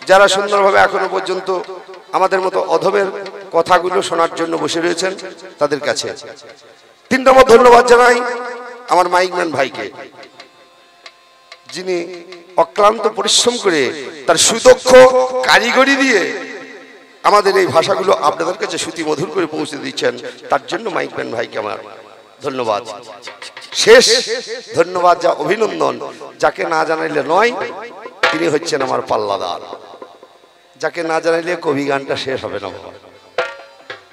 যারা সুন্দরভাবে এখনো পর্যন্ত আমাদের মতো অধমের কথাগুলো শোনার জন্য বসে রয়েছেন তাদের কাছে 3 নম্বর ধন্যবাদ জানাই আমার মাইকম্যান ভাইকে, যিনি অক্লান্ত পরিশ্রম করে তার সুদক্ষ কারিগরি দিয়ে আমাদের এই ভাষাগুলো আপনাদের কাছে শ্রুতি মধুর করে পৌঁছে দিচ্ছেন। তার জন্য মাইকম্যান ভাইকে আমার ধন্যবাদ। শেষ ধন্যবাদ যা অভিনন্দন, যাকে না জানাইলে নয় তিনি হচ্ছেন আমার পাল্লাদার। যাকে না জানাইলে কবি গানটা শেষ হবে না,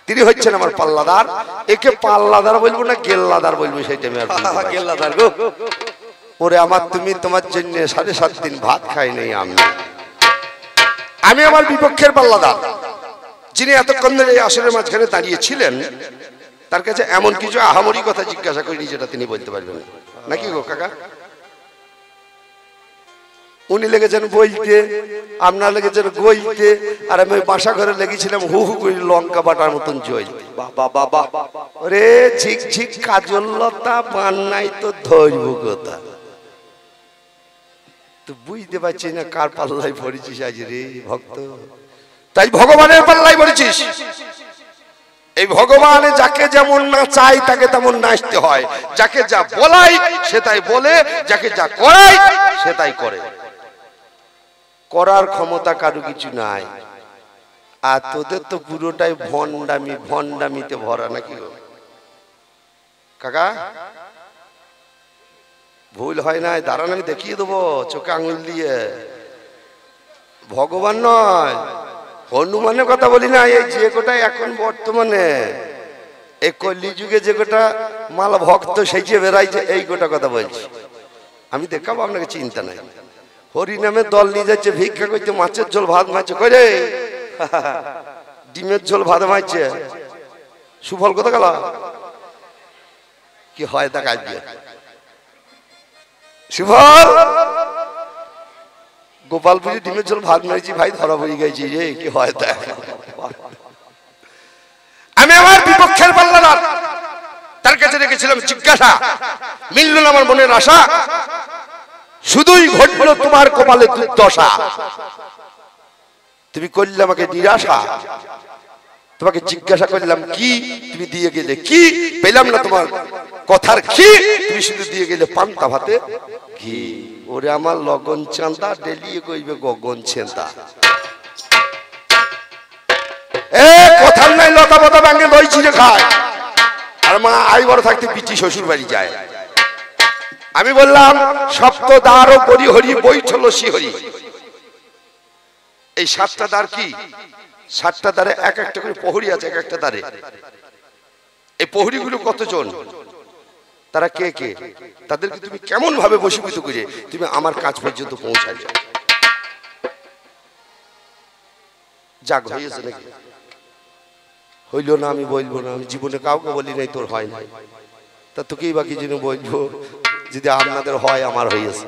তিনি হচ্ছেন আমার পাল্লাদার। একে পাল্লাদার বলবো না গেল্লাদার বলবো সেটা আমি আর গেল্লাদার গো। ওরে আমার তুমি তোমার জন্য 7.5 দিন ভাত খাই নাই আমি আমার বিপক্ষের পাল্লাদার, যিনি এতক্ষণ ধরে এই আসরের মাঝখানে দাঁড়িয়েছিলেন, তার কাছে এমন কিছু আহামরি কথা জিজ্ঞাসা করিনি যেটা তিনি বলতে পারবেন নাকি গো কাকা? উনি লেগেছেন বইতে, আপনার লেগেছেন গইতে, আর আমি বাসা ঘরে লেগেছিলাম হু হু করে লঙ্কা বাটার মতন জ্বলতে। বাবা বাবা রে ঝিক ঝিক কাজল লতা পান নাই তো ধরব কথা। তো বুঝতে পারছি না কার পাল্লাই পড়েছিস আজ রে ভক্ত। তাই ভগবানের পাল্লাই পড়েছিস। এই ভগবানে যাকে যেমন না চাই তাকে তেমন নাচতে হয়। যাকে যা বলাই সে তাই বলে, যাকে যা করাই সে তাই করে। করার ক্ষমতা কারো কিছু নাই। আর তোদের তো পুরোটাই ভণ্ডামি, ভণ্ডামিতে ভরা নাকি কাকা? ভুল হয় নাই, দাঁড়ান আমি দেখিয়ে দেবো চোখে আঙুল দিয়ে। ভগবান নয় হনুমানের কথা বলি না, এই যে গোটা এখন বর্তমানে এই কলি যুগে যে গোটা মাল ভক্ত সেই যে বেড়াইছে এই গোটা কথা বলছি আমি। দেখাবো আপনাকে, চিন্তা নাই। হরিনামের দল নিয়ে যাচ্ছে ভিক্ষা করতে, মাছের ঝোল ভাত মারছে, কই রে ডিমের ঝোল ভাত মারছে। সুফল কোথা গেল? কি হয় তা কাজ দিয়ে সুফল গোপালপুরে ডিমের ঝোল ভাত মারছি ভাই, ধরা পড়ে গেছি রে। কি হয় তা? আমি আমার বিপক্ষের পাল্লাদার, তার কাছে রেখেছিলাম জিজ্ঞাসা, মিলল না আমার মনের আশা, শুধুই ঘটলো তোমার কপালে দুর্দশা। তুমি করলে আমাকে নিরাশা। তোমাকে জিজ্ঞাসা করলাম কি, তুমি দিয়ে গেলে কি। পেলাম না তোমার কথার কি, তুমি শুধু দিয়ে গেলে পান্তা ভাতে ঘি। ওরে আমার লগন চাঁদা ডেলিয়ে কইবে গগন ছেন্দা। এ কথার নাই লতা পতা ভাঙে দই চিড়ে খায়, আর মা আই বড় থাকতে পিচি শ্বশুর বাড়ি যায়। আমি বললাম সপ্ত দ্বার ও পরিহরি বৈঠল শিহরি। এই 7টা দ্বার কি? 7টা দ্বারে এক একটা করে প্রহরী আছে, এক একটা দ্বারে। এই প্রহরীগুলো কতজন? তারা কে কে? তাদেরকে তুমি কেমন ভাবে বশীভূত করে তুমি আমার কাজ পর্যন্ত পৌঁছাবে? যাক হয়েছে নাকি? হইল না আমি বলবো না, আমি জীবনে কাউকে বলি নাই তোর হয় নাই, তা তোকেই বাকি জন্য বলবো যদি আপনাদের হয় আমার হয়েছে।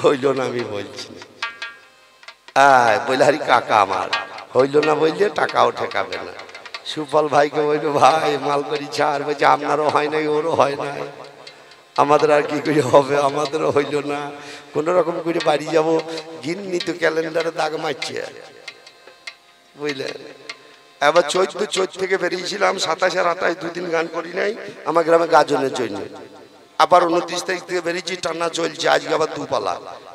হইল না আমি বলছি না, বলে হারি কাকা আমার হইল না বললে টাকাও ঠেকাবে না। সুফল ভাইকে বললো ভাই মাল করি ছাড়, বলছে আপনারও হয় নাই ওরও হয় নাই, আমাদের আর কি করে হবে, আমাদেরও হইল না। কোন রকম করে বাড়ি যাব, গিন্নি তো ক্যালেন্ডারে দাগ মারছে বুঝলেন। এবার চৈত থেকে বেরিয়েছিলাম, 27 আর 28 2 দিন গান করি নাই আমার গ্রামে গাজনের জন্য। আবার 29 তারিখ থেকে বেরিয়েছি, টানা চলছে। আজকে আবার 2 পালা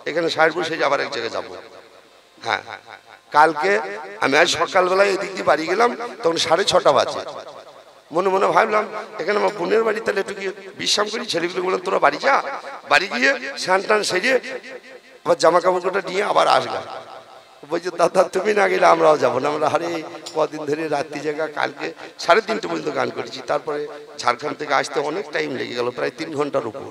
এখানে সাহেবপুর, সেই আবার এক জায়গায় যাবো। হ্যাঁ কালকে আমি আজ সকালবেলায় এদিক দিয়ে বাড়ি গেলাম, তখন 6:30 বাজে। মনে মনে ভাবলাম এখানে আমার বোনের বাড়ি, তাহলে একটু গিয়ে বিশ্রাম করি। ছেলেগুলো বললাম তোরা বাড়ি যা, বাড়ি গিয়ে স্নান টান সেরে আবার জামা কাপড়টা নিয়ে আবার আসলাম। বলছে দাদা তুমি না গেলে আমরাও যাবো না। আমরা হারে কদিন ধরে রাত্রি জায়গা, কালকে 3:30 পর্যন্ত গান করেছি। তারপরে ঝাড়খণ্ড থেকে আসতে অনেক টাইম লেগে গেল, প্রায় 3 ঘন্টার উপর।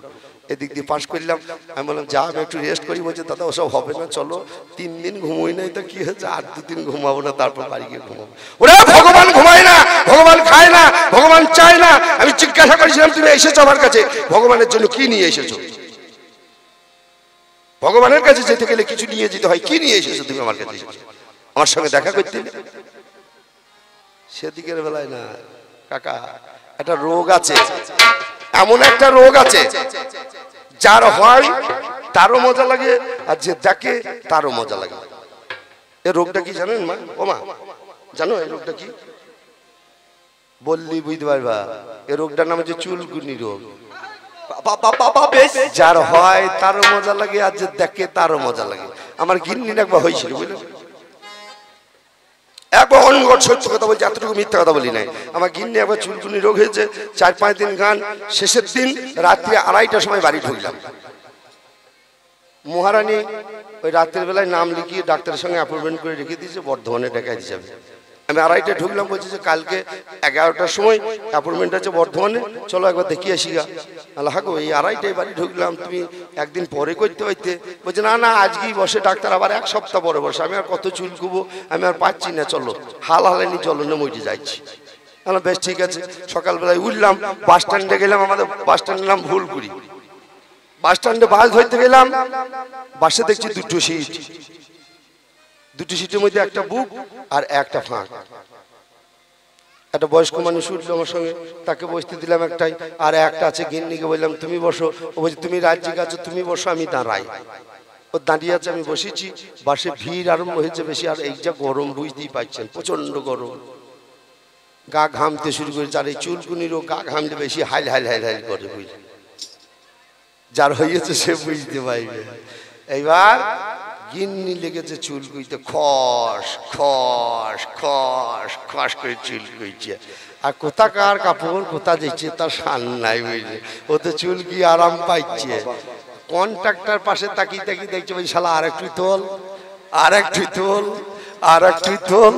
এদিক দিয়ে পাশ করলাম। আমি বললাম যা আমি একটু রেস্ট করি। বলছে দাদা ওসব হবে না, চলো 3 দিন ঘুমোই নাই তো কি হয়েছে, আর 2 দিন ঘুমাবো না, তারপর বাড়ি গিয়ে ঘুমাবো। ওরা ভগবান ঘুমায় না, ভগবান খায় না, ভগবান চায় না। আমি জিজ্ঞাসা করেছিলাম তুমি এসেছো আমার কাছে, ভগবানের জন্য কি নিয়ে এসেছো? ভগবানের কাছে যেতে গেলে কিছু নিয়ে যেতে হয়, কি নিয়ে এসেছো তুমি আমার কাছে? আমার সঙ্গে দেখা করতে সেদিকের বেলায় না কাকা, একটা রোগ আছে, এমন একটা রোগ আছে যার হয় তারও মজা লাগে, আর যে দেখে তারও মজা লাগে। এই রোগটা কি জানেন মা? ও মা, জানো এই রোগটা কি? বললি বুঝতে পারবা। এই রোগটার নাম হচ্ছে চুলকুনি রোগ। যার হয় তারও মজা লাগে, আর যে দেখে তারও মজা লাগে। আমার গিন্নির একবার হয়েছিল, বুঝলেন, একবার অনগড় সত্য কথা বলছি, এতটুকু মিথ্যা কথা বলি নাই। আমার গিন্নি একবার চুলকুনি রোগ হয়েছে, 4-5 দিন গান। শেষের দিন রাত্রি 2:30টার সময় বাড়ি ঢুকলাম। মহারানী ওই রাত্রের বেলায় নাম লিখিয়ে ডাক্তারের সঙ্গে অ্যাপয়েন্টমেন্ট করে রেখে দিয়েছে, বর্ধমানে দেখাই যাবে। আমি 2:30টায় ঢুকলাম, বলছি যে কালকে 11টার সময় অ্যাপয়েন্টমেন্ট আছে বর্ধমানে, চলো একবার দেখিয়ে আসি গা। আল্লাহ গো, এই 2:30টায় বাড়ি ঢুকলাম, তুমি একদিন পরে করতে হইতে। বলছে না না, আজকেই বসে ডাক্তার, আবার 1 সপ্তাহ পরে বসে। আমি আর কত চুল কুবো, আমি আর পাচ্ছি না, চলো হাল হালেনি, চলো না মরে যাচ্ছি। বললাম বেশ ঠিক আছে। সকালবেলায় উঠলাম, বাস স্ট্যান্ডে গেলাম, আমাদের বাস স্ট্যান্ডের নাম ভুলকুড়ি। বাস স্ট্যান্ডে বাস ধরতে গেলাম, বাসে দেখছি 2টো সিট, 2টি সিটের মধ্যে একটা বুক আর একটা ফাঁক। একটা বয়স্ক মানুষ উঠলো আমার সঙ্গে, তাকে বসতে দিলাম একটাই, আর একটা আছে গিন্নিকে বললাম তুমি বসো। ও বলছে তুমি রাজ্যিক আছো, তুমি বসো, আমি দাঁড়াই। ও দাঁড়িয়ে আছে, আমি বসেছি। বাসে ভিড় আরম্ভ হয়েছে বেশি, আর এই যা গরম বুঝতেই পারছেন, প্রচন্ড গরম, গা ঘামতে শুরু করেছে। আর এই চুলকুনিরও গা ঘামলে বেশি হাইল হাইল হাইল হাইল করে, বুঝলি, যার হয়েছে সে বুঝতে পারবে। এইবার গিন্নি লেগেছে চুল কুইতে, খস খস খস খস করে চুল কুইছে। আর কোথাকার কাপড় কোথা যাচ্ছে তার শান নাই, বুঝলে, ও তো চুল কি আরাম পাইছে। কন্ট্রাক্টর পাশে তাকিয়ে তাকিয়ে দেখছে, ওই শালা আর একটু তোল, আর একটু তোল, আর একটু তোল,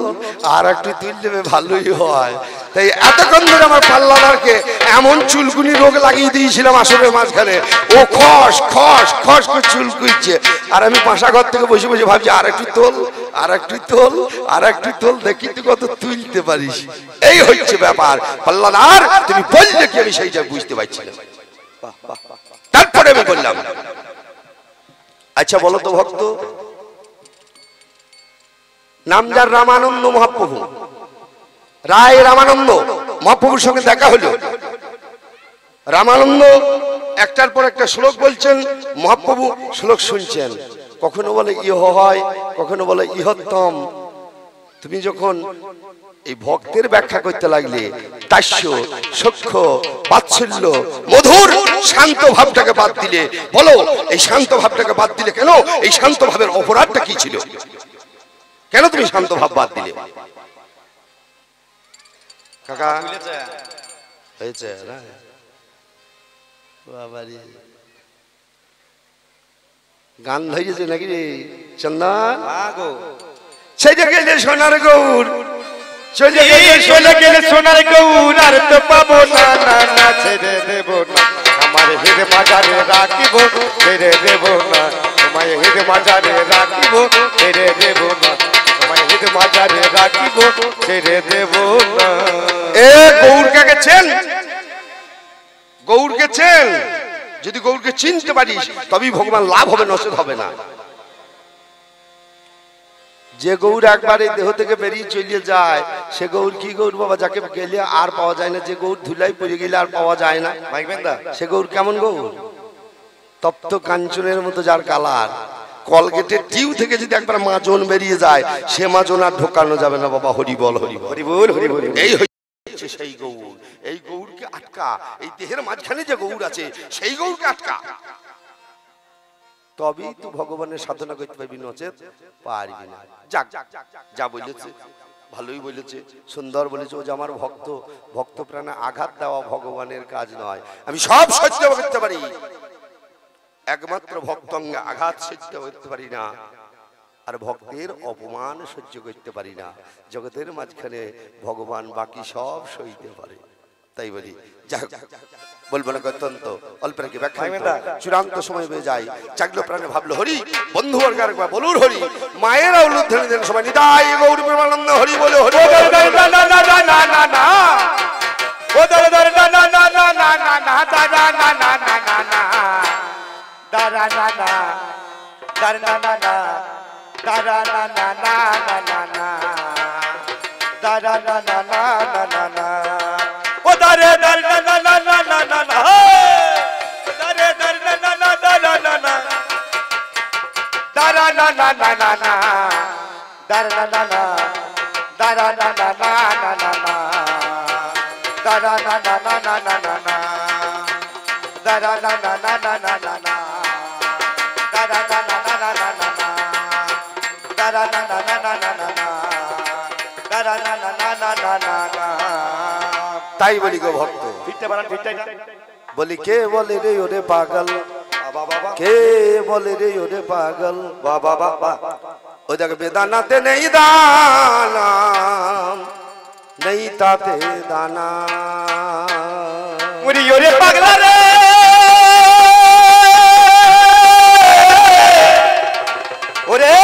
আর একটু তুল দেবে, ভালোই হয়। তাই এতক্ষণ ধরে আমার পাল্লাদারকে এমন চুলকুনি রোগ লাগিয়ে দিয়েছিলাম আসরের মাঝখানে, ও খস খস খস করে চুল কুইছে। আর আমি পাশাঘর থেকে বসে বসে ভাবছি, আর একটু তোল, আর একটু তোল, আর একটু তোল, দেখি তুই কত তুলতে পারিস। এই হচ্ছে ব্যাপার পাল্লাদার, তুমি বললে কি আমি সেইটা বুঝতে পারছি না। তারপরে আমি বললাম, আচ্ছা বলো তো ভক্ত, নাম যার রামানন্দ মহাপ্রভু, রায় রামানন্দ মহাপ্রভুর সঙ্গে দেখা হলো। রামানন্দ একটার পর একটা শ্লোক বলছেন, মহাপ্রভু শ্লোক শুনছেন। কখনো বলে ইহ হয়, কখনো বলে ইহত্তম। তুমি যখন এই ভক্তের ব্যাখ্যা করতে লাগলে, তাস্য সখ্য বাৎসল্য মধুর শান্ত ভাবটাকে বাদ দিলে, বলো এই শান্ত ভাবটাকে বাদ দিলে কেন? এই শান্ত ভাবের অপরাধটা কি ছিল? কেন তুমি শান্ত ভাব বাদ দিলে? কাকা হয়েছে না বাবারি, গান ধরেছে নাকি রে চন্দন? চলে গেলে সোনার গৌর, চলে গেলে সোনার গৌর, আর তো পাবো না, না না ছেড়ে দেব না, আমার হির মাজারে রাখিব, ছেড়ে দেব না, তোমায় হির মাজারে রাখিব, ছেড়ে দেব না, তোমায় হির মাজারে রাখিব, ছেড়ে দেব না। এ গৌরকে গেছেন, গৌরকে চেন। যদি গৌরকে চিনতে পারিস তবেই ভগবান লাভ হবে, নষ্ট হবে না। যে গৌর একবারে দেহ থেকে বেরিয়ে চলে যায়, সে গৌর কি গৌর বাবা? যাকে গেলে আর পাওয়া যায় না। যে গৌর ধুলাই পড়ে গেলে আর পাওয়া যায় না, সে গৌর কেমন গৌর? তপ্ত কাঞ্চনের মতো যার কালার। কলগেটের টিউ থেকে যদি একবার মাজন বেরিয়ে যায়, সে মাজন আর ঢোকানো যাবে না বাবা। হরি বল, হরি বল, হরি বল, হরি বল। এই হচ্ছে সেই গৌর। এই গৌরকে আটকা, এই দেহের মাঝখানে যে গৌর আছে সেই গৌরকে আটকা, তবেই তুই ভগবানের সাধনা করতে পারবি, নচেত পারবি না। যাক, যা বলেছে ভালোই বলেছে, সুন্দর বলেছে। ও যে আমার ভক্ত, ভক্ত প্রাণে আঘাত দেওয়া ভগবানের কাজ নয়। আমি সব সহ্য করতে পারি, একমাত্র ভক্তঙ্গে আঘাত সহ্য করতে পারি না, আর ভক্তের অপমান সহ্য করতে পারি না। জগতের মাঝখানে ভগবান বাকি সব সইতে পারে। তাই বলি, যাক বলবো না অত্যন্ত অল্পের কি ব্যাখ্যা, চূড়ান্ত সময় হয়ে যায়। জাগলো প্রাণে ভাবলো হরি, বন্ধু বর্গার বলুন হরি, মায়েরা উলুধ্বনি দেন সবাই নিতাই গৌর প্রেমানন্দ হরি বলে হরি। না না না না দারা না না না দারা না না না না না না দারা না না না না না না না দারা না না না না না না না দারা না না না না না না দারা না না না না না না দারা না না না না না না না তাই বলি গো ভক্ত ফিরতে পারেন ফিরতে বলি কে বলে রে ওরে পাগল বাবা বাবা কে বলে রে ওরে পাগল বাবা বাবা ওই দেখ বেদানাতে নেই দানা নেই তাতে দানা ওরে ওরে পাগলা রে ওরে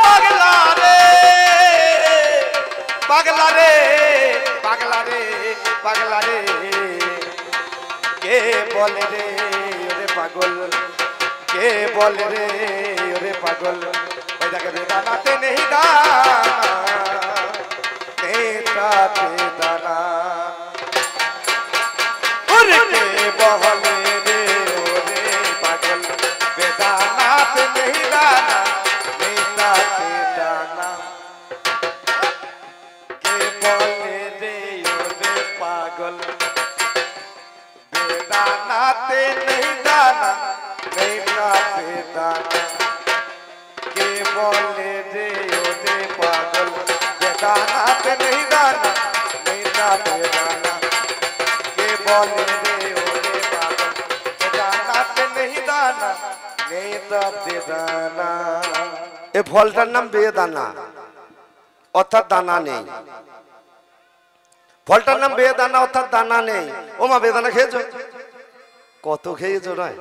পাগলা রে পাগলা রে পাগলা রে পাগলা রে কে বলে রে ওরে পাগল কে বলে রে ওরে পাগল ওই দেখে বেদানাতে নেই দানা নেই তাতে দানা ওরে কে বলে রে ওরে পাগল বেদানাতে নেই দানা নেই তাতে দানা কে বলে রে ওরে পাগল বেদানাতে নেই দানা নেই তাতে দানা কে বলে রে ওরে পাগল বেদানাতে নেই দানা নেই তাতে দানা কে বলে রে ওরে পাগল বেদানাতে নেই দানা নেই তাতে দানা এই ফলটার নাম বেদানা অর্থাৎ দানা নেই ফলটার নাম বেদানা অর্থাৎ দানা নেই ও মা বেদানা খেয়েছো কত খেয়েছো নয়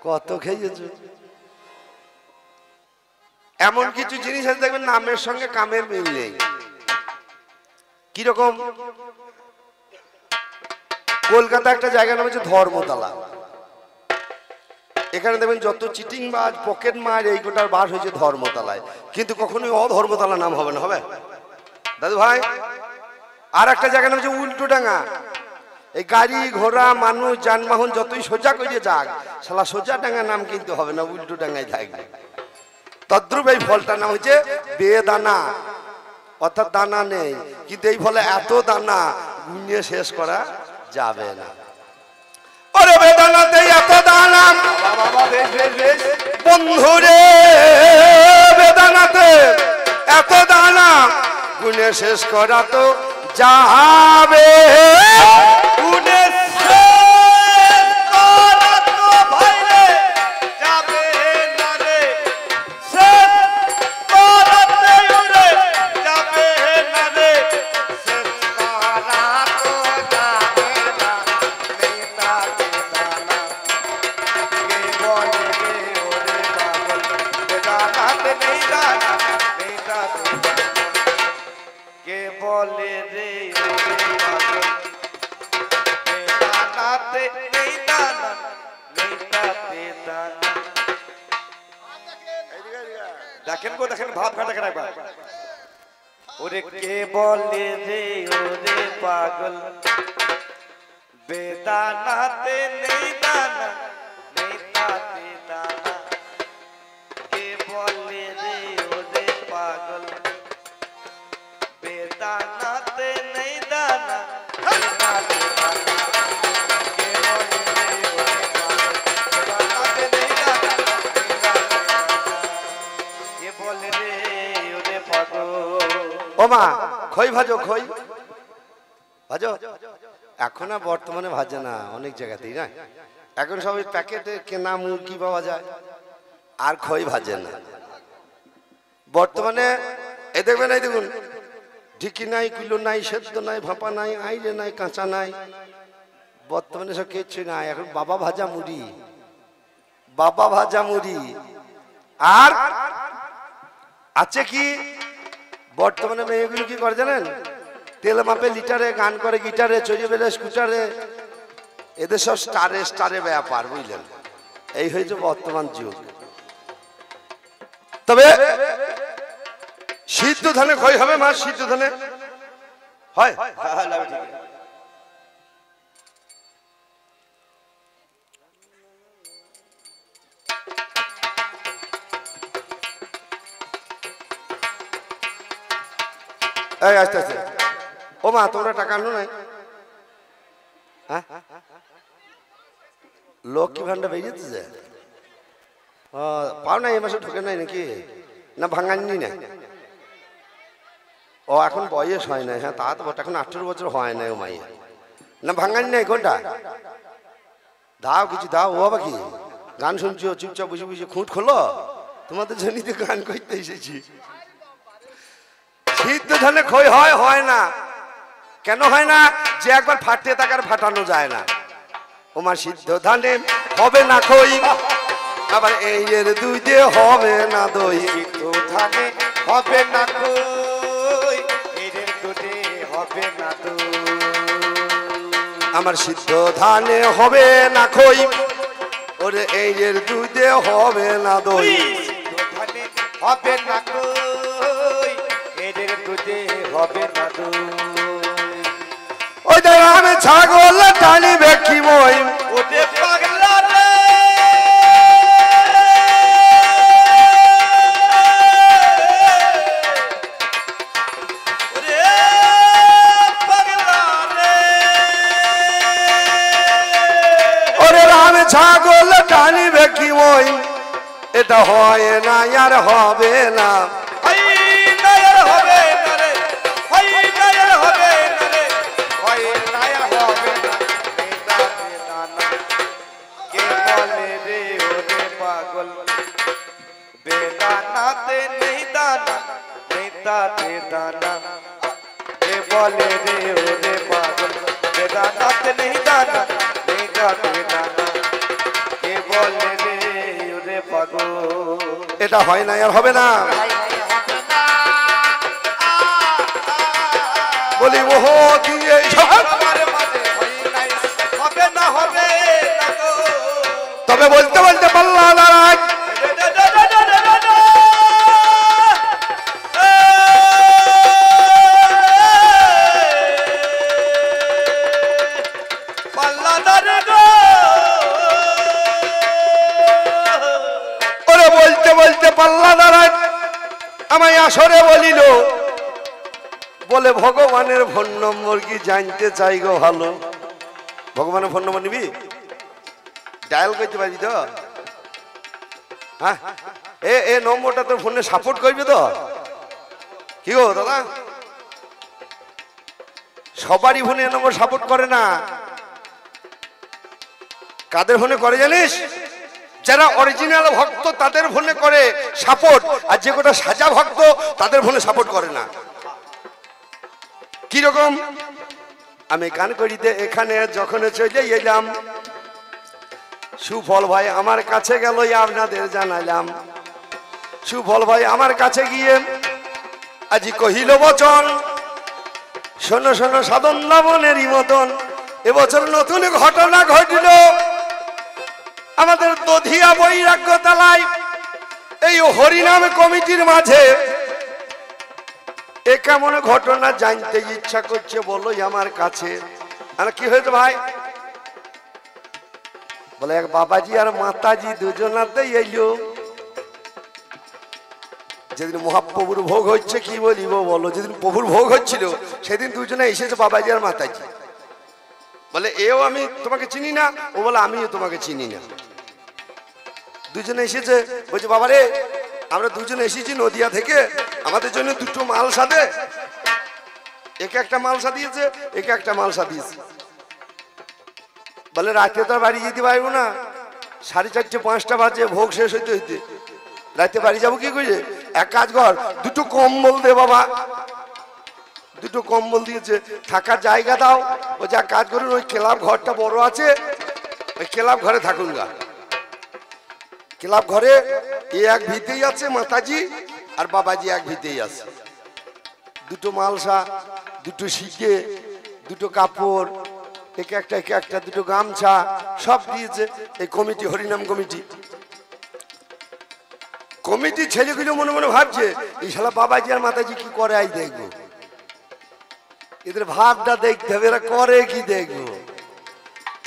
কত খেয়েছো এমন কিছু জিনিস আছে দেখবেন নামের সঙ্গে কামের মিল নেই কিরকম কলকাতা একটা জায়গা নাম হচ্ছে ধর্মতলা এখানে দেখবেন যত চিটিং মাছ পকেট মাছ এই গোটার বাস হয়েছে ধর্মতলায় কিন্তু কখনোই অধর্মতলা নাম হবে না হবে দাদু ভাই আর একটা জায়গা নাম হচ্ছে উল্টোডাঙ্গা এই গাড়ি ঘোড়া মানুষ যানবাহন যতই সোজা করে যাক শালা সোজা ডাঙ্গা নাম কিন্তু হবে না উল্টো ডাঙ্গায় থাকবে তদ্রুপ এই ফলটার নাম হচ্ছে বেদানা অর্থাৎ দানা নেই কিন্তু এই ফলে এত দানা গুনিয়ে শেষ করা যাবে না ওরে বেদানাতে এত দানা বন্ধুরে বেদানাতে এত দানা গুনে শেষ করা তো যাবে গুনে শেষ করা তো ভাইরে যাবে না রে শেষ করাতে ওরে যাবে না রে শেষ করা তো যাবে না নেতা বেদানা কে বলে রে ওরে পাগল বেদানাতে নেই দানা নেতা কে বলে রে ওরে পাগল বেদানাতে নেই দানা নেই তাতে দানা দেখেন গো দেখেন ভাব খাটা খাটা একবার ওরে কে বলে রে ওরে পাগল বেদানাতে নেই দানা নেই তাতে দানা কে বলে রে ওরে পাগল বেদানাতে নেই দানা নেই তাতে দানা কে বলে রে ওরে পাগল বেদানাতে নেই দানা নেই তাতে দানা কে বলে রে ওরে পাগল ও মা খই ভাজো খই ভাজো এখন আর বর্তমানে ভাজে না অনেক জায়গাতেই না এখন সবাই প্যাকেটে কেনা মুরগি পাওয়া যায় আর খই ভাজে না বর্তমানে এই দেখবেন এই দেখুন ঢিকি নাই কুলো নাই সেদ্ধ নাই ভাপা নাই আইরে নাই কাঁচা নাই বর্তমানে সব কিচ্ছু নাই এখন বাবা ভাজা মুড়ি আর আছে কি বর্তমানে মেয়েগুলো কি করে জানেন তেল মাপে লিটারে গান করে গিটারে চড়িয়ে বেড়ে স্কুটারে এদের সব স্টারে ব্যাপার বুঝলেন এই হয়েছে বর্তমান যুগ তবে সিদ্ধ ধানে ক্ষয় হবে মা সিদ্ধ ধানে হয় এই আস্তে আস্তে ও মা তোমরা টাকা আনো নাই হ্যাঁ লক্ষ্মী ভান্ডার বেরিয়েছে যে পাও না এই মাসে ঢুকে নাই নাকি না ভাঙাননি না ও এখন বয়স হয় না হ্যাঁ তা তো এখন 18 বছর হয় না ও মাইয়া না ভাঙানি নাই কোনটা দাও কিছু দাও ও বাবা কি গান শুনছো চুপচাপ বসে বসে খুঁট খোলো তোমাদের জন্যই গান করতে এসেছি সিদ্ধ ধানে খই হয় না কেন হয় না যে একবার ফাটতে তাকার ফাটানো যায় না ওমা সিদ্ধ ধানে হবে না খই আবার এই এর দুই দিয়ে হবে না দই সিদ্ধ ধানে হবে না খই এর দুধে হবে না দই আমার সিদ্ধ ধানে হবে না খই ওরে এই এর দুই দিয়ে হবে না দই সিদ্ধ ধানে হবে না খই এর দুধে হবে না দই ওই দেখ আমি ছাগল টানিবে কি মই ওরে পাগলা রে ওরে পাগলা রে ওরে রাম ছাগল টানিবে কি মই এটা হয় না আর হবে না হাই নায়ার হবে না রে হাই নায়ার হবে না রে হাই নায়ার হবে না বেদানাতে নেই দানা বেদাতে দানা কে বলে রে ওরে পাগল বেদানাতে নেই দানা বেদাতে দানা কে বলে রে ওরে পাগল এটা হয় না আর হবে না বলি ওহ দিয়ে হবে না হবে না গো তবে বলতে বলতে পাল্লা দাঁড়ায় ওরে বলতে বলতে পাল্লা দাঁড়ায় আমায় আসরে বলিল বলে ভগবানের ফোন নম্বর কি জানতে চাই গো ভালো ভগবানের ফোন নম্বর নিবি ডায়াল করতে পারবি তো হ্যাঁ এ নম্বরটা তোর ফোনে সাপোর্ট করবি তো কি গো দাদা সবারই ফোনে এ নম্বর সাপোর্ট করে না কাদের ফোনে করে জানিস যারা অরিজিনাল ভক্ত তাদের ফোনে করে সাপোর্ট আর যে কটা সাজা ভক্ত তাদের ফোনে সাপোর্ট করে না কি রকম আমি গান করিতে এখানে যখন চলে এলাম সুফল ভাই আমার কাছে গেল আপনাদের জানাইলাম সুফল ভাই আমার কাছে গিয়ে আজি কহিল বচন শোনো শোনো সাধন লাবণেরই মতন এবছর নতুন ঘটনা ঘটিল আমাদের দধিয়া বৈরাগ্য তালায় এই হরিনাম কমিটির মাঝে এ কেমন ঘটনা জানতে ইচ্ছা করছে বলো আমার কাছে আর কি হয়েছে ভাই বলে এক বাবাজি আর মাতাজি দুজনাতে এলো যেদিন মহাপ্রভুর ভোগ হচ্ছে কি বলিব বলো যেদিন প্রভুর ভোগ হচ্ছিল সেদিন দুজনে এসেছে বাবাজি আর মাতাজি বলে এও আমি তোমাকে চিনি না ও বলে আমিও তোমাকে চিনি না দুজনে এসেছে বলছে বাবারে আমরা দুজনে এসেছি নদিয়া থেকে আমাদের জন্য দুটো মালসা দে একে একটা মালসা দিয়েছে একে একটা মালসা দিয়েছে বলে রাতে তো বাড়ি যেতে পারবো না 4:30 5টা বাজে ভোগ শেষ হইতে হইতে রাতে বাড়ি যাবো কি করে এক কাজ কর দুটো কম্বল দে বাবা দুটো কম্বল দিয়েছে থাকার জায়গা দাও ও যা কাজ করুন ওই ক্লাব ঘরটা বড় আছে ওই ক্লাব ঘরে থাকুন গা ক্লাব ঘরে এ এক ভিতেই আছে মাতাজি আর বাবাজি এক ভিতেই আছে দুটো মালসা দুটো শিকে দুটো কাপড় একে একটা দুটো গামছা সব দিয়েছে এই কমিটি হরিনাম কমিটি ছেলেগুলো মনে মনে ভাবছে এই শালা বাবাজি আর মাতাজি কি করে আই দেখবো এদের ভাবটা দেখতে হবে এরা করে কি দেখবো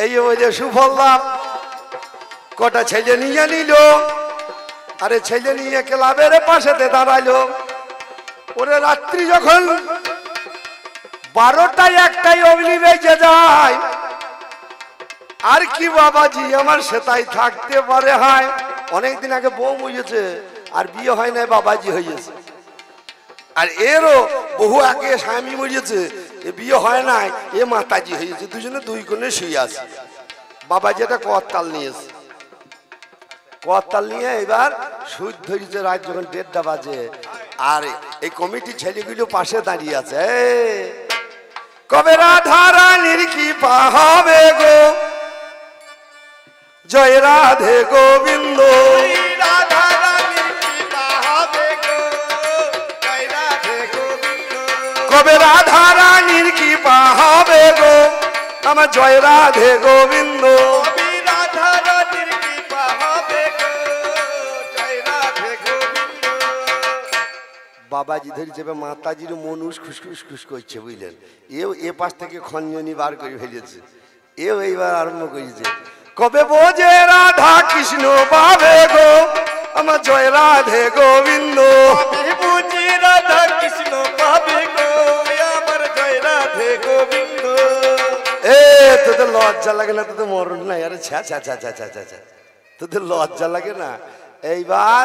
এই ওই যে সুফল লাভ কটা ছেলে নিয়ে নিল আরে ছেলে নিয়ে ক্লাবের পাশেতে দাঁড়াইলো ওরে রাত্রি যখন 12টায় একটাই অগ্নি বেজে যায় আর কি বাবাজি আমার সেটাই থাকতে পারে। হয় অনেকদিন আগে বউ মরেছে আর বিয়ে হয় নাই, বাবাজি হয়েছে। আর এরও বহু আগে স্বামী মরেছে, এ বিয়ে হয় নাই, এ মাতাজি হয়েছে। দুজনে দুই কোণে শুয়ে আছে। বাবাজি একটা করতাল নিয়েছে, করতাল নিয়ে এবার সুদ ধরেছে। রাত যখন 1:30 বাজে আর এই কমিটির ছেলেগুলো পাশে দাঁড়িয়ে আছে। কবে রাধা রানীর কি পাহাবে গো, জয় রাধে গোবিন্দ। রাধা রানীর কৃপা হবে গো, জয় রাধে গোবিন্দ। কবে রাধা রানীর কি পাহাবে গো, আমার জয় রাধে গোবিন্দ। কবি রাধা রানীর কৃপা হবে গো, জয় রাধে গোবিন্দ। বাবাজি ধরে যাবে, মাতাজির মন খুশখুস খুশ করছে বুঝলেন। এও এ পাশ থেকে খঞ্জনি বার করে ফেলেছে, এও এইবার আরম্ভ করেছে। কবে বোঝে রাধা কৃষ্ণ পাবে গো, আমার জয় রাধে গোবিন্দ। কবি বুঝি রাধা কৃষ্ণ পাবে গো, আমার জয় রাধে গোবিন্দ। এ তোদের লজ্জা লাগে না? তোদের মরণ নাই? আরে ছ্যা ছ্যা ছ্যা ছ্যা ছ্যা ছ্যা, তোদের লজ্জা লাগে না? এইবার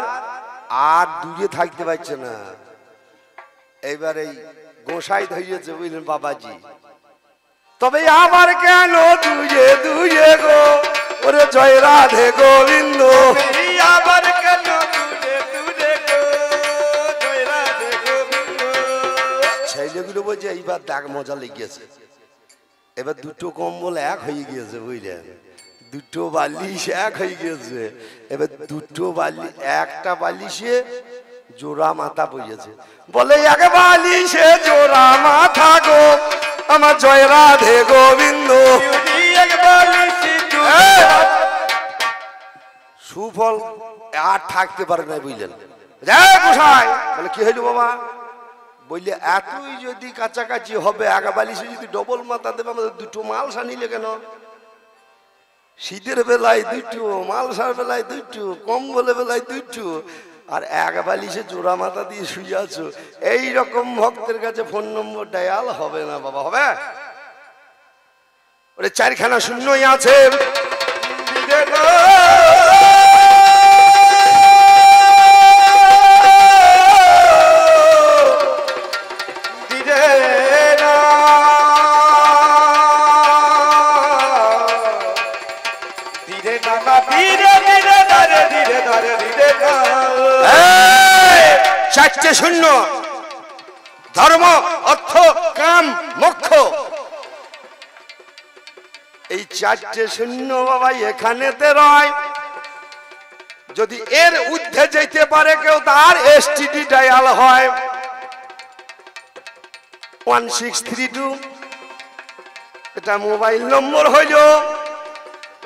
আর দূরে থাকতে পারছে না। এইবার এই গোসাই ধরিয়েছে বুঝলেন বাবাজি। তবে আবার কেন দুয়ে দুয়ে গো, ওরে জয় রাধে গোবিন্দ। আবার কেন দূরে দূরে গো, জয় রাধে গোবিন্দ। ছেলেগুলো বলছে এইবার দেখ মজা লেগেছে। এবার দুটো কম্বল এক হয়ে গিয়েছে বুঝলেন, দুটো বালিশ এক হয়ে গিয়েছে। এবার দুটো বালিশ, একটা বালিশে জোড়া মাথা পড়েছে। বলে এক বালিশে জোড়া মাথা গো, আমার জয় রাধে গোবিন্দ। সুফল আর থাকতে পারে না বুঝলেন। বলে কি হইল বাবা? বললে এতই যদি কাছাকাছি হবে, আগা বালিশে যদি ডবল মাথা দেবে, আমাদের দুটো মালসা নিলে কেন? শীতের বেলায় দুটো, মালসার বেলায় দুটো, কম্বলের বেলায় দুটো, আর এক বালিশে জোড়া মাথা দিয়ে শুয়ে আছো। এইরকম ভক্তের কাছে ফোন নম্বর ডায়াল হবে না বাবা। হবে? ওরে 4খানা শূন্যই আছে। চারটে শূন্য, ধর্ম অর্থ কাম মোক্ষ। এই চারটে শূন্য বাবা এখানেতে রয়। যদি এর ঊর্ধ্বে যেতে পারে কেউ, তার এসটিডি ডায়াল হয় 1632। এটা মোবাইল নম্বর হইল।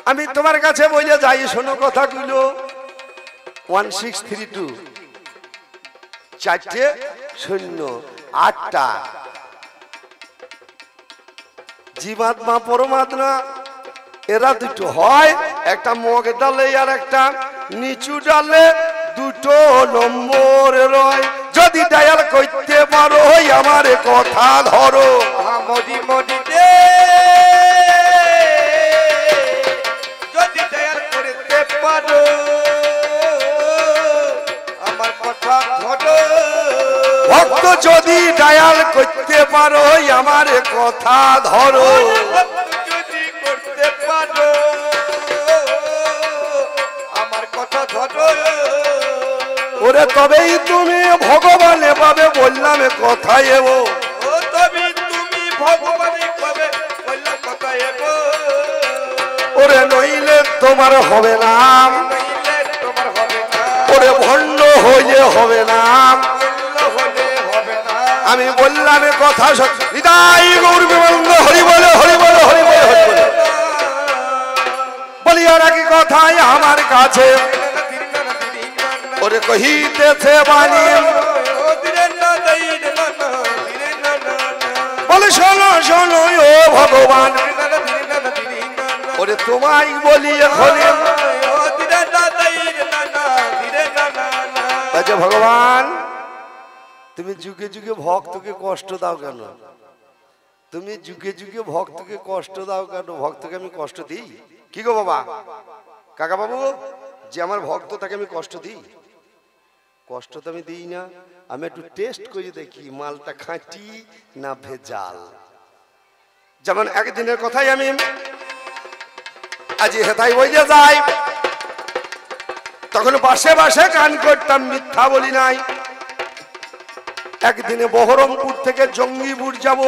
আমি তোমার কাছে বলে যাই, শোনো কথাগুলো। 1632 চারটে শূন্য 8টা। জীবাত্মা পরমাত্মা এরা দুটো হয়, একটা মগ ডালে আর একটা নিচু ডালে, দুটো নম্বর রয়। যদি ডায়াল করতে পারো আমার কথা ধরো। মদি মদি দে, যদি ডায়াল করতে পারো আমার কথা ধরো। ভক্ত যদি ডায়াল করতে পারো আমার কথা ধরো। যদি করতে পারো আমার কথা ধরো। ওরে তবেই তুমি ভগবানে পাবে, বললাম কথা এবো। ও তবে তুমি ভগবানে পাবে, বললাম কথা এবো। ওরে নইলে তোমার হবে না, নইলে তোমার হবে না। ওরে ভণ্ড হইলে হবে না। হলে হবে না। আমি বললাম কথা সত্যি। হৃদয় গৌর বিমন্দ হরি বলে হরি বলে হরি বলে হরি বলে বলি। আর কি কথাই আমার কাছে ওরে কহিতেছে বাণী। বলে শোনো শোনো ও ভগবান, ওরে তোমায় বলি এখন। আচ্ছা ভগবান, তুমি যুগে যুগে ভক্তকে কষ্ট দাও কেন? তুমি যুগে যুগে ভক্তকে কষ্ট দাও কেন? ভক্তকে আমি কষ্ট দিই? কি গো বাবা, কাকা বাবু, যে আমার ভক্ত তাকে আমি কষ্ট দিই? কষ্ট তো আমি দিই না, আমি একটু টেস্ট করে দেখি মালটা খাঁটি না ভেজাল। যেমন একদিনের কথাই আমি আজ হেতাই বইলে যাই, তখন বাসে বাসে গান করতাম, মিথ্যা বলি নাই। একদিনে বহরমপুর থেকে জঙ্গিপুর যাব,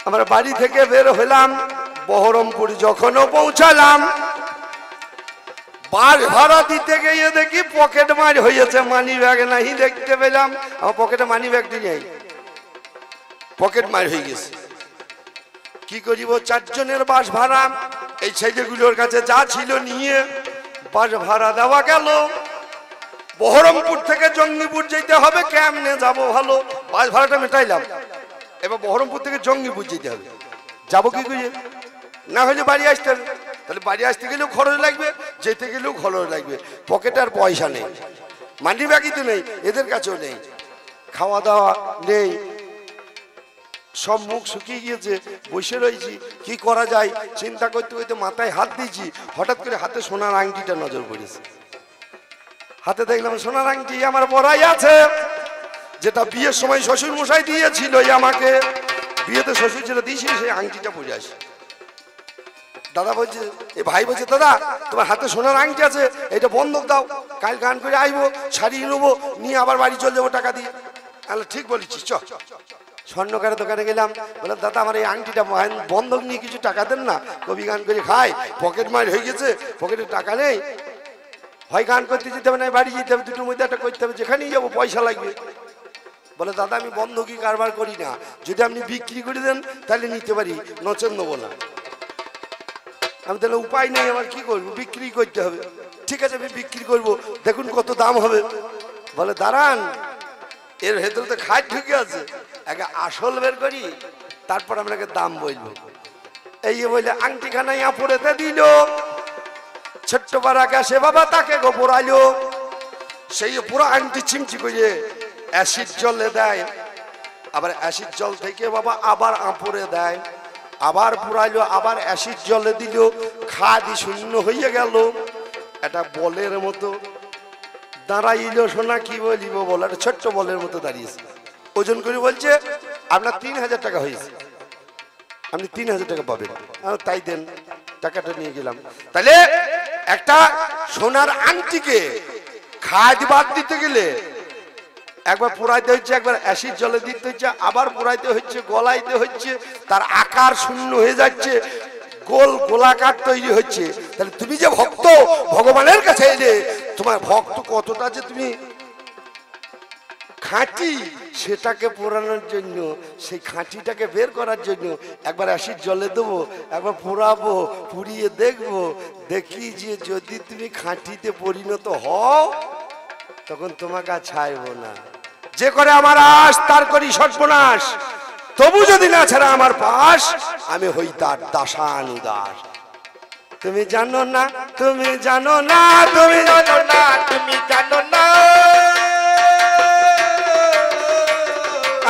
আমরা বাড়ি থেকে বের হলাম। বহরমপুর যখনও পৌঁছালাম, বাস ভাড়া দিতে গিয়ে দেখি পকেট মার হয়েছে, মানি ব্যাগ নাই দেখতে পেলাম। আমার পকেটে মানি ব্যাগটি নেই, পকেট মার হয়ে গেছে। কি করিব, 4 জনের বাস ভাড়া, এই ছেলেগুলোর কাছে যা ছিল নিয়ে বাস ভাড়া দেওয়া গেল। বহরমপুর থেকে জঙ্গিপুর যেতে হবে, কেমনে যাব ভালো? বাস ভাড়াটা মেটাইলাম, এবার বহরমপুর থেকে জঙ্গিপুর যেতে হবে। যাবো কি করে? না হলে বাড়ি আসতে হবে, তাহলে বাড়ি আসতে গেলেও খরচ লাগবে, যেতে গেলেও খরচ লাগবে। পকেটে আর পয়সা নেই, মানি ব্যাগই তো নেই, এদের কাছেও নেই, খাওয়া দাওয়া নেই, সব মুখ শুকিয়ে গিয়েছে, বসে রয়েছি। কি করা যায় চিন্তা করতে করতে মাথায় হাত দিয়েছি, হঠাৎ করে হাতে সোনার আংটিটা নজর পড়েছে। হাতে দেখলাম সোনার আংটি আমার পরাই আছে, যেটা বিয়ের সময় শ্বশুর মশাই দিয়েছিল আমাকে। বিয়েতে শ্বশুর যেটা দিয়েছিল সেই আংটিটা পরে আসি। দাদা বলছে, এই ভাই বলছে, দাদা তোমার হাতে সোনার আংটি আছে, এটা বন্ধক দাও, কাল গান করে আইবো, ছাড়িয়ে নেবো, নিয়ে আবার বাড়ি চলে যাবো টাকা দিয়ে। তাহলে ঠিক বলেছিস, চ। স্বর্ণকারের দোকানে গেলাম, বললাম দাদা আমার এই আংটিটা বন্ধক নিয়ে কিছু টাকা দেন না, কবি গান করে খাই, পকেট মার হয়ে গেছে, পকেটে টাকা নেই, হয় গান করতে যেতে হবে না বাড়ি যেতে হবে, দুটোর মধ্যে একটা করতে হবে, যেখানেই যাবো পয়সা লাগবে। বলে দাদা আমি বন্ধকি কারবার করি না, যদি আপনি বিক্রি করে দেন তাহলে নিতে পারি, নচেন নেবো না। আমি তাহলে উপায় নেই, আমার কি করবো, বিক্রি করতে হবে। ঠিক আছে আমি বিক্রি করবো, দেখুন কত দাম হবে। বলে দাঁড়ান, এর ভেতরে তো খাট ঢুকে আছে, আগে আসল বের করি, তারপর আপনাকে দাম বলবো। এই বলে আংটিখানা পরেতে দিল, ছোট্ট পাড়া গেছে বাবা তাকে গো পড়াইলো। সেই পুরো আংটি চিমচি করে অ্যাসিড জলে দেয়, আবার অ্যাসিড জল থেকে বাবা আবার আঁপড়ে দেয়, আবার পুরাইলো, আবার অ্যাসিড জলে দিল, খাদি শূন্য হয়ে গেল। একটা বলের মতো দাঁড়াইল, শোনা কি বলিব বল, একটা ছোট্ট বলের মতো দাঁড়িয়েছে। ওজন করে বলছে আপনার 3000 টাকা হয়েছে, আপনি 3000 টাকা পাবেন। তাই দেন, টাকাটা নিয়ে গেলাম। তাহলে একটা সোনার আংটিকে খাদ বাদ দিতে গেলে একবার পোড়াইতে হচ্ছে, একবার অ্যাসিড জলে দিতে হচ্ছে, আবার পোড়াইতে হচ্ছে, গলাইতে হচ্ছে, তার আকার শূন্য হয়ে যাচ্ছে, গোল গোলাকার তৈরি হচ্ছে। তাহলে তুমি যে ভক্ত, ভগবানের কাছে এলে তোমার ভক্ত কতটা যে তুমি খাঁটি, সেটাকে পোড়ানোর জন্য, সেই খাঁটিটাকে বের করার জন্য একবার অ্যাসিড জলে দেবো, একবার পোড়াবো, পুড়িয়ে দেখবো, দেখি যে যদি তুমি খাঁটিতে পরিণত হও তখন তোমাকে আর ছাড়বো না। যে করে আমার আশ তার করি সর্বনাশ, তবু যদি না ছাড়া আমার পাশ, আমি হই তার দাসানুদাস। তুমি জানো না, তুমি জানো না, তুমি জানো না, তুমি জানো না,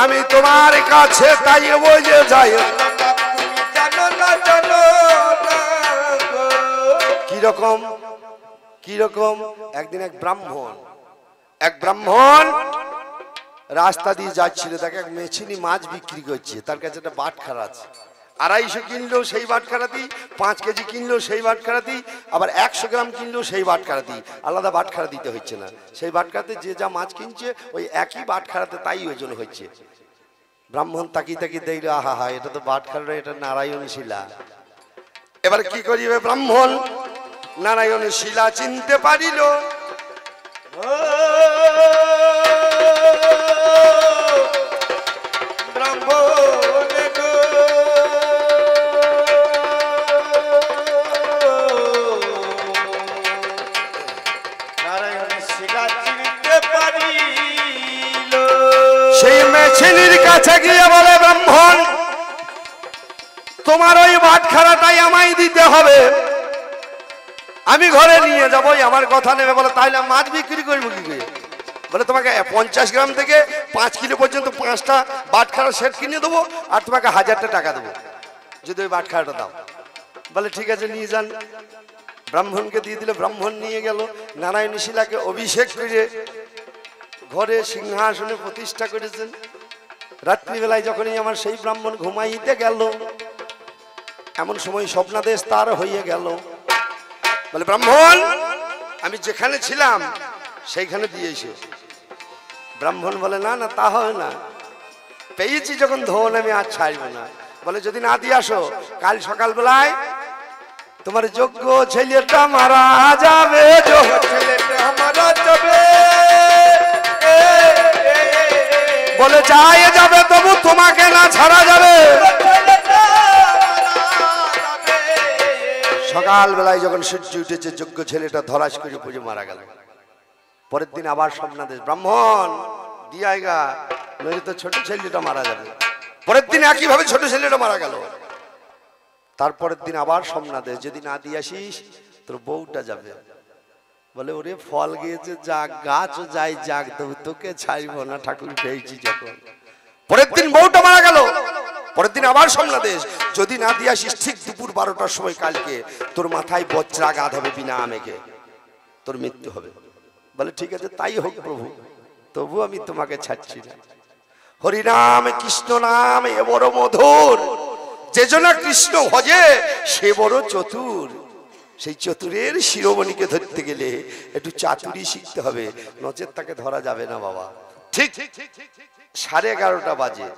আমি তোমার কাছে তাই বুঝে যাই। তুমি জানো না, জানো না। কিরকম কিরকম একদিন এক ব্রাহ্মণ রাস্তা দিয়ে যাচ্ছিল, তাকে এক মেছিনি মাছ বিক্রি করছে, তার কাছে একটা বাটখারা আছে। 250 কিনলেও সেই বাটখারাতি, 5 কেজি কিনলেও সেই বাটখারাতি, আবার 100 গ্রাম কিনলেও সেই বাটখারাতি, আলাদা বাটখারা দিতে হচ্ছে না। সেই বাটখারাতে যে যা মাছ কিনছে ওই একই বাটখারাতে তাই ওজন হচ্ছে। ব্রাহ্মণ তাকিয়ে তাকিয়ে দেখলো, আহা হা, এটা তো বাটখারা, এটা নারায়ণ শিলা। এবার কি করিবে ব্রাহ্মণ, নারায়ণের শিলা চিনতে পারিল। সেই মেছিনির কাছে গিয়ে বলে, ব্রাহ্মণ তোমার ওই বাটখারাটাই আমায় দিতে হবে, আমি ঘরে নিয়ে যাবো, আমার কথা নেবে। বলে তাইলে মাছ বিক্রি করবো কি করে? বলে তোমাকে 50 গ্রাম থেকে 5 কিলো পর্যন্ত 5টা বাটখারা সেট কিনে দেবো আর তোমাকে 1000টা টাকা দেবো যদি ওই বাটখারাটা দাও। বলে ঠিক আছে নিয়ে যান। ব্রাহ্মণকে দিয়ে দিলে, ব্রাহ্মণ নিয়ে গেল। নারায়ণী শিলাকে অভিষেক করে ঘরে সিংহাসনে প্রতিষ্ঠা করেছেন। রাত্রিবেলায় যখনই আমার সেই ব্রাহ্মণ ঘুমাইতে গেল, এমন সময় স্বপ্নাদেশ তার হয়ে গেল। বলে ব্রাহ্মণ আমি যেখানে ছিলাম সেইখানে দিয়েছি। ব্রাহ্মণ বলে না না তা হয় না, পেয়েছি যখন ধন আমি আর ছাড়ব না। বলে যদি না দিয়ে আসো কাল সকালবেলায় তোমার যোগ্য ছেলেটা মারা যাবে, ছেলেটা মারা যাবে। বলে যাই যাবে তবু তোমাকে না ছাড়া যাবে। সকালবেলায় যখন সূর্য উঠেছে যোগ্য ছেলেটা ধরাস করে পুজো মারা গেল। পরের দিন আবার স্বপ্নাদেশ, ব্রাহ্মণ দিয়ে আয়গা নইলে তো ছোট ছেলেটা মারা যাবে। পরের দিন একইভাবে ছোট ছেলেটা মারা গেল। তারপরের দিন আবার স্বপ্নাদেশ, যদি না দিয়ে আসিস তোর বউটা যাবে। বলে ওরে ফল গিয়েছে যাক, গাছও যাই যাক, তবু তোকে ছাড়ব না ঠাকুর পেয়েছি যখন। পরের দিন বউটা মারা গেল। পরের দিন আবার স্বপ্নাদেশ, যদি না দিয়ে আসিস ঠিক দুপুর 12টার সময় কালকে তোর মাথায় বজ্রাঘাত হবে বিনা আমেকে, তোর মৃত্যু হবে। বলে ঠিক আছে তাই হোক প্রভু, তবু আমি তোমাকে ছাড়ছি না। হরিনাম কৃষ্ণ নাম এ বড় মধুর, যে জনা কৃষ্ণ ভজে সে বড় চতুর। সেই চতুরের শিরোমণিকে ধরতে গেলে একটু চাতুরি শিখতে হবে, নচেত তাকে ধরা যাবে না বাবা। ঠিক 11:30 বাজে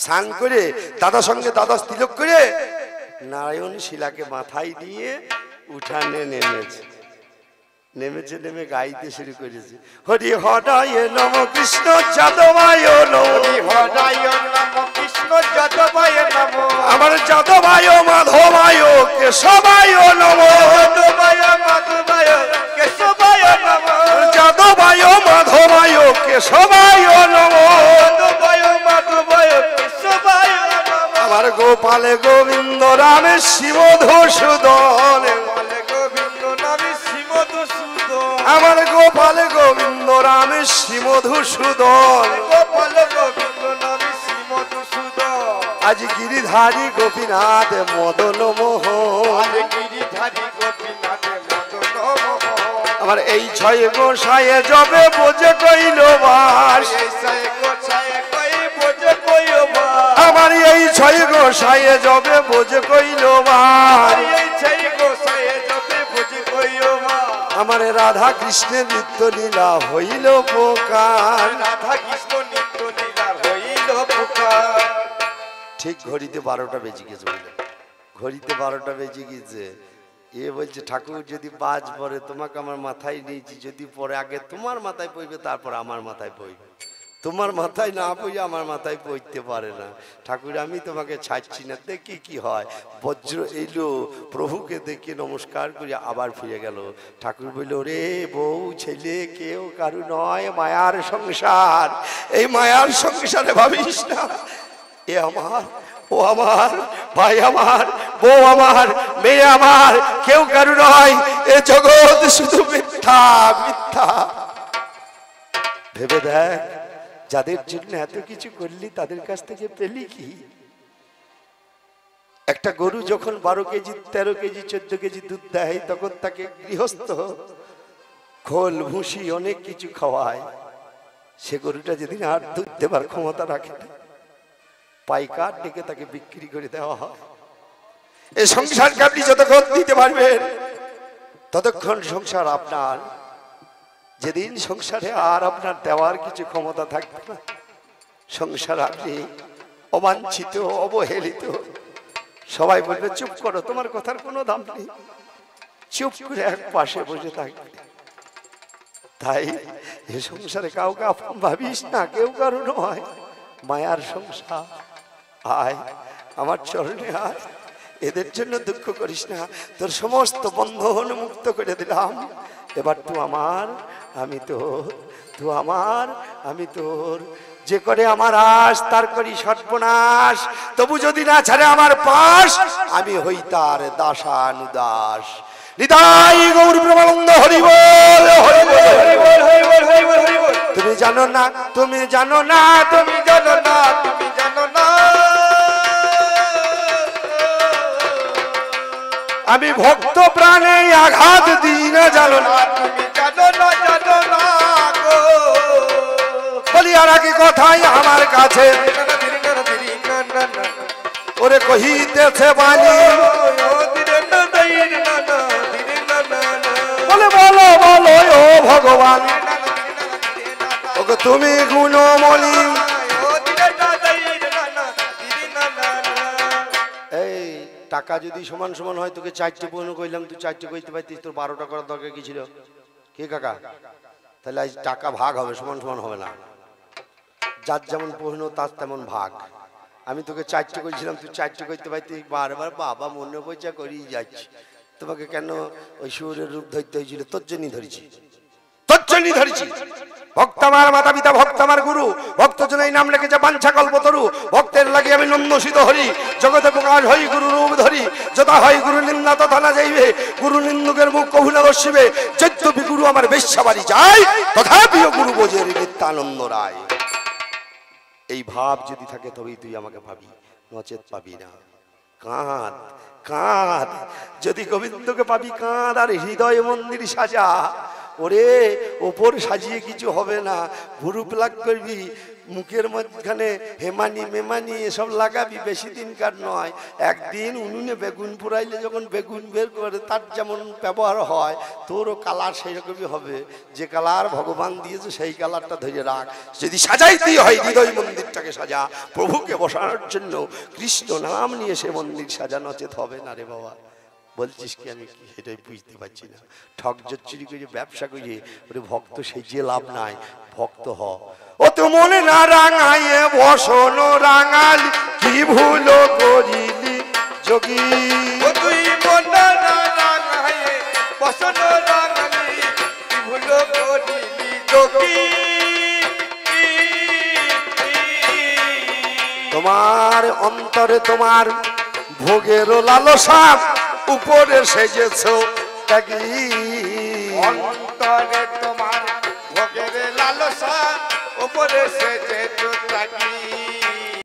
স্নান করে দাদার সঙ্গে দাদা তিলক করে নারায়ণ শিলাকে মাথায় নিয়ে উঠানে নেমেছে। নেমে গাইতে শুরু করেছে, হরি হরায় নম কৃষ্ণ যাদবায় নম, হরি হরায় নম কৃষ্ণ যাদবায় নম, আমার যাদবায় মাধবায় কেশবায় নম, যাদবায় মাধবায় কেশবায় নম, যাদবায় মাধবায় কেশবায় নম, যাদবায় মাধবায় কেশবায় নম, আমার গোপালে গোবিন্দ রামে শিবধূসূদন, গোবিন্দ নামে শ্রীমধুসূদন, আমার গোপালে গোবিন্দ রামে শিবধূসূদন, গোপাল গোবিন্দ নামে শ্রীমধুসূদন, আজ গিরিধারী গোপীনাথ মদন মোহন, গিরিধারী গোপীনাথ মদন মোহন, আমার এই 6 গোসাইয়ে যবে বোঝে কইল বাস, আমার এই 6 গোসাইয়ে যবে বোঝে কইল বাস, আমার রাধা কৃষ্ণের নিত্য লীলা হইল প্রকার, রাধা কৃষ্ণ নিত্য লীলা হইল প্রকার। ঠিক ঘড়িতে 12টা বেজে গেছে, বলে ঘড়িতে 12টা বেজে গেছে। এ বলছে ঠাকুর যদি বাজ পড়ে তোমাকে আমার মাথায় নিয়েছি, যদি পরে আগে তোমার মাথায় পড়বে তারপর আমার মাথায় পড়বে, তোমার মাথায় না পড়ে আমার মাথায় পড়তে পারে না। ঠাকুর আমি তোমাকে ছাড়ছি না, দেখি কি হয়। বজ্র এলো, প্রভুকে দেখে নমস্কার করে আবার ফিরে গেল। ঠাকুর বলল রে বউ ছেলে কেউ কারু নয়, মায়ার সংসার, এই মায়ার সংসারে ভাবিস না। এ আমার, ও আমার, ভাই আমার, বউ আমার, মেয়ে আমার, কেউ কারু নয়। এ জগৎ শুধু মিথ্যা মিথ্যা। ভেবে দেখ, যাদের জন্য এত কিছু করলি তাদের কাছ থেকে পেলি কি? একটা গরু যখন 12 কেজি 13 কেজি 14 কেজি দুধ দেয়, তখন তাকে গৃহস্থ খোল ভুসি অনেক কিছু খাওয়ায়। সে গরুটা যেদিন আর দুধ দেবার ক্ষমতা রাখে না, পাইকার ডেকে তাকে বিক্রি করে দেওয়া হয়। এই সংসারকে আপনি যতক্ষণ দিতে পারবেন ততক্ষণ সংসার আপনার। যেদিন সংসারে আর আপনার দেওয়ার কিছু ক্ষমতা থাকবে না, সংসার আপনি অবাঞ্ছিত অবহেলিত। সবাই বলবে চুপ করো, তোমার কথার কোনো দাম নেই, চুপ করে এক পাশে বসে থাকবে। তাই এ সংসারে কাউকে আপন ভাবিস না, কেউ কারো নয়, মায়ার সংসার। আয় আমার চরণে আয়, এদের জন্য দুঃখ করিস না, তোর সমস্ত বন্ধন মুক্ত করে দিলাম। এবার তুই আমার, আমি তোর, তুই আমার, আমি তোর। যে করে আমার আশ তার করি সর্বনাশ, তবু যদি না ছাড়ে আমার পাশ, আমি হই তার দাসানুদাস। নিতাই গৌর প্রেমানন্দ হরি বল, হরি বল, হরি বল, হরি বল, হরি বল, হরি বল। তুমি জানো না, তুমি জানো না, তুমি জানো না, তুমি জানো না, আমি ভক্ত প্রাণে আঘাত দিই না, জানো না, তুমি জানো না, জানো না গো। বলি আর কি কথাই আমার কাছে ওরে কহিতেছে বাণী, বলে বলো বলো ও ভগবান, ওকে তুমি গুণমণি। এই টাকা যদি সমান সমান হয়, তোকে 4টে পূর্ণ কইলাম, তুই 4টে কইতে পারতিস, তোর 12টা করার দরকার কি ছিল? কে কাকা? তাহলে আজ টাকা ভাগ হবে, সমান সমান হবে না। যার যেমন পূর্ণ তার তেমন ভাগ। আমি তোকে 4টে কইছিলাম, তুই 4টে কইতে পারতিস, বারবার বাবা মনে পয়সা করিয়ে যাচ্ছি। তোমাকে কেন ওই সুরের রূপ ধরতে হয়েছিল? তোর জন্যই ধরেছি, তোর জন্যই ধরেছি। ভক্ত আমার মাতা পিতা, ভক্ত আমার গুরু, ভক্ত জন এই নাম লেখেছে বাঞ্ছা কল্পতরু। ভক্তের লাগি আমি নন্দসিত হরি, জগতে প্রকাশ হই গুরু রূপ ধরি। যথা হয় গুরু নিন্দা তথা না যাইবে, গুরু নিন্দুকের মুখ কভু না দর্শিবে। যদ্যপি গুরু আমার বেশ্যাবাড়ি যায়, তথাপিও গুরু বোঝের নিত্যানন্দ রায়। এই ভাব যদি থাকে তবেই তুই আমাকে পাবি, নচেত পাবি না। কাঁদ কাঁদ, যদি গোবিন্দকে পাবি কাঁদ, আর হৃদয় মন্দির সাজা। ওরে ওপর সাজিয়ে কিছু হবে না, ভুরু প্লাগ করবি, মুখের মাঝখানে হেমানি মেমানি এসব লাগাবি, বেশি দিনকার নয়। একদিন উনুনে বেগুন পুরাইলে যখন বেগুন বের করে তার যেমন ব্যবহার হয়, তোরও কালার সেই রকমই হবে। যে কালার ভগবান দিয়েছে সেই কালারটা ধরে রাখ। যদি সাজাইতেই হয় হৃদয় মন্দিরটাকে সাজা, প্রভুকে বসানোর জন্য কৃষ্ণ নাম নিয়ে সে মন্দির সাজা, নচেত হবে না রে বাবা। বলছিস কি আমি কি সেটাই বুঝতে পারছি না। ঠক জচ্চুরি করে ব্যবসা করে ওরে ভক্ত সেজে লাভ নাই, ভক্ত হ। ও তো মনে না রাঙাইয়ে বসন রাঙালি, কি ভুল করিলি যোগী। ও তুই মনে না রাঙাইয়ে বসন রাঙালি, কি ভুল করিলি যোগী। তোমার অন্তরে তোমার ভোগের লালসা, উপরে সেজেছ ত্যাগী। অন্তরে তোমার ভোগের লালসা, উপরে সেজেছ ত্যাগী।